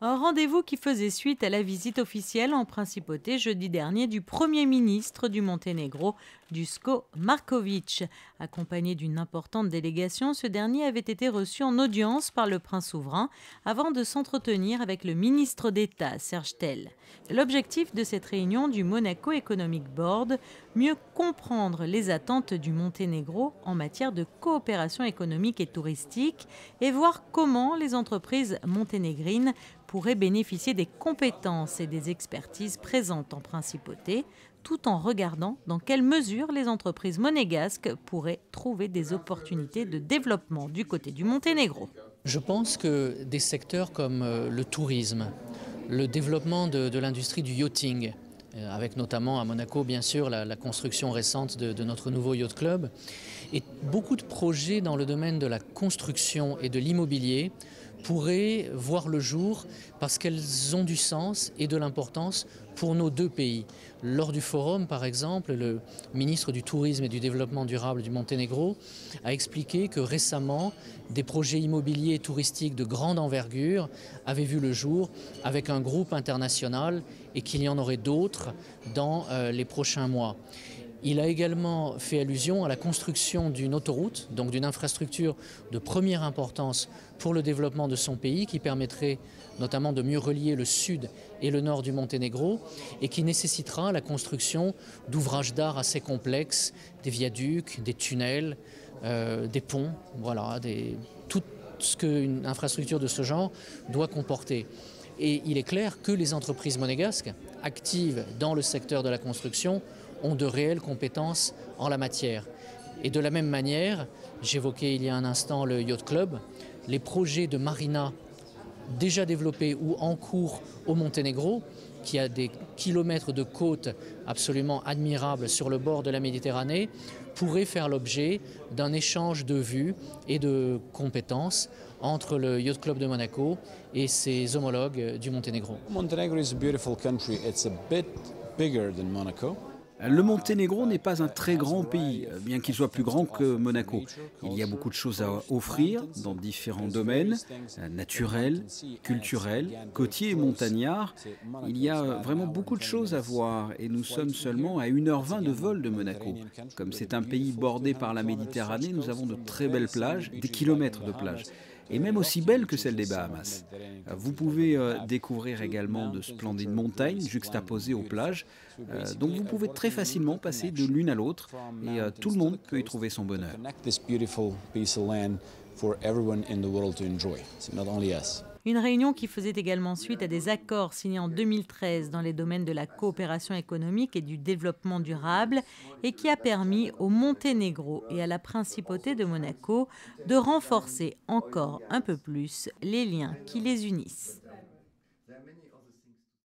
Un rendez-vous qui faisait suite à la visite officielle en principauté jeudi dernier du Premier ministre du Monténégro, Duško Marković. Accompagné d'une importante délégation, ce dernier avait été reçu en audience par le prince souverain avant de s'entretenir avec le ministre d'État, Serge Tell. L'objectif de cette réunion du Monaco Economic Board, mieux comprendre les attentes du Monténégro en matière de coopération économique et touristique et voir comment les entreprises monténégrines pourraient bénéficier des compétences et des expertises présentes en principauté, tout en regardant dans quelle mesure les entreprises monégasques pourraient trouver des opportunités de développement du côté du Monténégro. Je pense que des secteurs comme le tourisme, le développement de l'industrie du yachting, avec notamment à Monaco bien sûr la construction récente de notre nouveau yacht club, et beaucoup de projets dans le domaine de la construction et de l'immobilier pourraient voir le jour parce qu'elles ont du sens et de l'importance pour nos deux pays. Lors du forum, par exemple, le ministre du Tourisme et du Développement durable du Monténégro a expliqué que récemment, des projets immobiliers et touristiques de grande envergure avaient vu le jour avec un groupe international et qu'il y en aurait d'autres dans les prochains mois. Il a également fait allusion à la construction d'une autoroute, donc d'une infrastructure de première importance pour le développement de son pays, qui permettrait notamment de mieux relier le sud et le nord du Monténégro et qui nécessitera la construction d'ouvrages d'art assez complexes, des viaducs, des tunnels, des ponts, voilà, tout ce qu'une infrastructure de ce genre doit comporter. Et il est clair que les entreprises monégasques actives dans le secteur de la construction ont de réelles compétences en la matière. Et de la même manière, j'évoquais il y a un instant le Yacht Club, les projets de marina déjà développés ou en cours au Monténégro, qui a des kilomètres de côtes absolument admirables sur le bord de la Méditerranée, pourraient faire l'objet d'un échange de vues et de compétences entre le Yacht Club de Monaco et ses homologues du Monténégro. Montenegro is a beautiful country. It's a bit bigger than Monaco. Le Monténégro n'est pas un très grand pays, bien qu'il soit plus grand que Monaco. Il y a beaucoup de choses à offrir dans différents domaines, naturels, culturels, côtiers et montagnards. Il y a vraiment beaucoup de choses à voir et nous sommes seulement à 1h20 de vol de Monaco. Comme c'est un pays bordé par la Méditerranée, nous avons de très belles plages, des kilomètres de plages, et même aussi belles que celles des Bahamas. Vous pouvez découvrir également de splendides montagnes juxtaposées aux plages, donc vous pouvez très facilement passer de l'une à l'autre et tout le monde peut y trouver son bonheur. Une réunion qui faisait également suite à des accords signés en 2013 dans les domaines de la coopération économique et du développement durable et qui a permis au Monténégro et à la principauté de Monaco de renforcer encore un peu plus les liens qui les unissent.